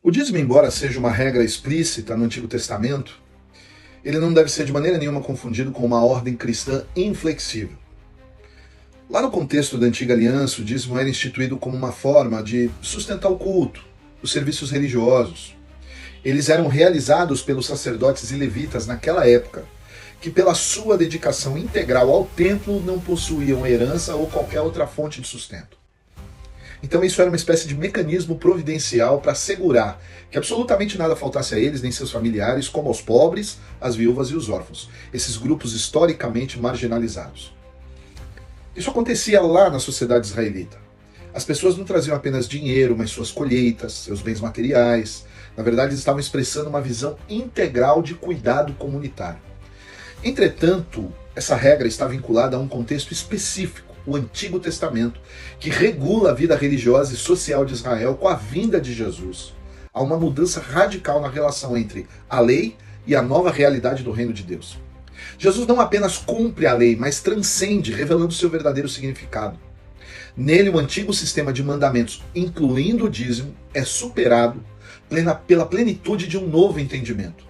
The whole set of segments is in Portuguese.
O dízimo, embora seja uma regra explícita no Antigo Testamento, ele não deve ser de maneira nenhuma confundido com uma ordem cristã inflexível. Lá no contexto da Antiga Aliança, o dízimo era instituído como uma forma de sustentar o culto, os serviços religiosos. Eles eram realizados pelos sacerdotes e levitas naquela época, que pela sua dedicação integral ao templo não possuíam herança ou qualquer outra fonte de sustento. Então isso era uma espécie de mecanismo providencial para assegurar que absolutamente nada faltasse a eles nem seus familiares, como aos pobres, as viúvas e os órfãos, esses grupos historicamente marginalizados. Isso acontecia lá na sociedade israelita. As pessoas não traziam apenas dinheiro, mas suas colheitas, seus bens materiais. Na verdade, eles estavam expressando uma visão integral de cuidado comunitário. Entretanto, essa regra está vinculada a um contexto específico, o Antigo Testamento, que regula a vida religiosa e social de Israel com a vinda de Jesus. Há uma mudança radical na relação entre a lei e a nova realidade do reino de Deus. Jesus não apenas cumpre a lei, mas transcende, revelando seu verdadeiro significado. Nele, o antigo sistema de mandamentos, incluindo o dízimo, é superado pela plenitude de um novo entendimento.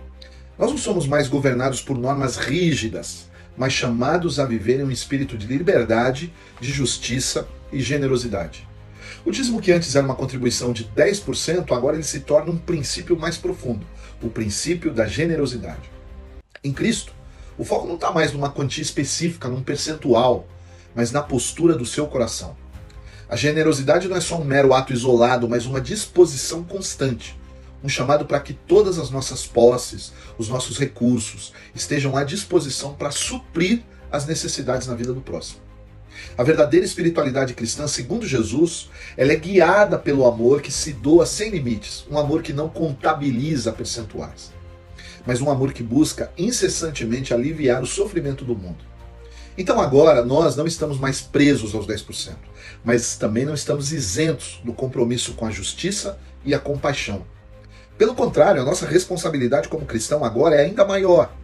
Nós não somos mais governados por normas rígidas, mas chamados a viver em um espírito de liberdade, de justiça e generosidade. O dízimo, que antes era uma contribuição de 10%, agora ele se torna um princípio mais profundo, o princípio da generosidade. Em Cristo, o foco não está mais numa quantia específica, num percentual, mas na postura do seu coração. A generosidade não é só um mero ato isolado, mas uma disposição constante. Um chamado para que todas as nossas posses, os nossos recursos, estejam à disposição para suprir as necessidades na vida do próximo. A verdadeira espiritualidade cristã, segundo Jesus, ela é guiada pelo amor que se doa sem limites, um amor que não contabiliza percentuais, mas um amor que busca incessantemente aliviar o sofrimento do mundo. Então agora nós não estamos mais presos aos 10%, mas também não estamos isentos do compromisso com a justiça e a compaixão. Pelo contrário, a nossa responsabilidade como cristão agora é ainda maior,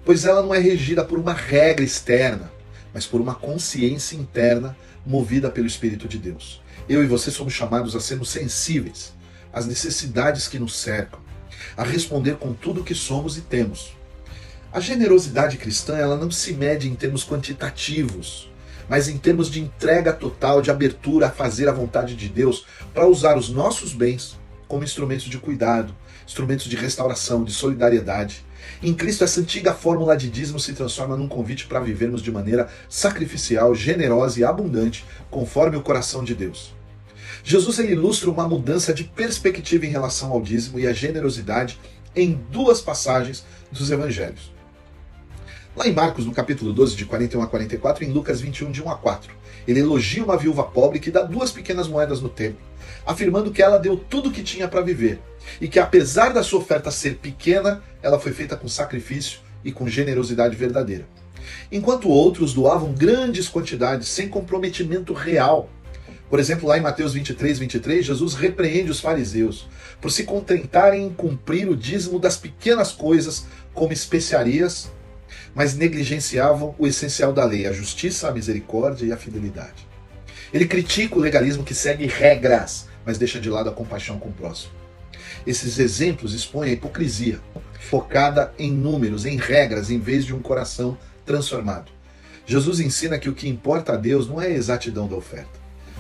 pois ela não é regida por uma regra externa, mas por uma consciência interna movida pelo Espírito de Deus. Eu e você somos chamados a sermos sensíveis às necessidades que nos cercam, a responder com tudo o que somos e temos. A generosidade cristã, ela não se mede em termos quantitativos, mas em termos de entrega total, de abertura a fazer a vontade de Deus, para usar os nossos bens como instrumentos de cuidado, instrumentos de restauração, de solidariedade. Em Cristo, essa antiga fórmula de dízimo se transforma num convite para vivermos de maneira sacrificial, generosa e abundante, conforme o coração de Deus. Jesus ele ilustra uma mudança de perspectiva em relação ao dízimo e à generosidade em duas passagens dos evangelhos. Lá em Marcos, no capítulo 12, de 41 a 44, e em Lucas 21, de 1 a 4, ele elogia uma viúva pobre que dá 2 pequenas moedas no templo, afirmando que ela deu tudo o que tinha para viver, e que apesar da sua oferta ser pequena, ela foi feita com sacrifício e com generosidade verdadeira. Enquanto outros doavam grandes quantidades sem comprometimento real. Por exemplo, lá em Mateus 23, Jesus repreende os fariseus por se contentarem em cumprir o dízimo das pequenas coisas, como especiarias, mas negligenciavam o essencial da lei, a justiça, a misericórdia e a fidelidade. Ele critica o legalismo que segue regras, mas deixa de lado a compaixão com o próximo. Esses exemplos expõem a hipocrisia, focada em números, em regras, em vez de um coração transformado. Jesus ensina que o que importa a Deus não é a exatidão da oferta,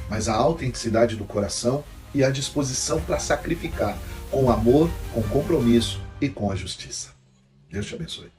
mas a autenticidade do coração e a disposição para sacrificar, com amor, com compromisso e com a justiça. Deus te abençoe.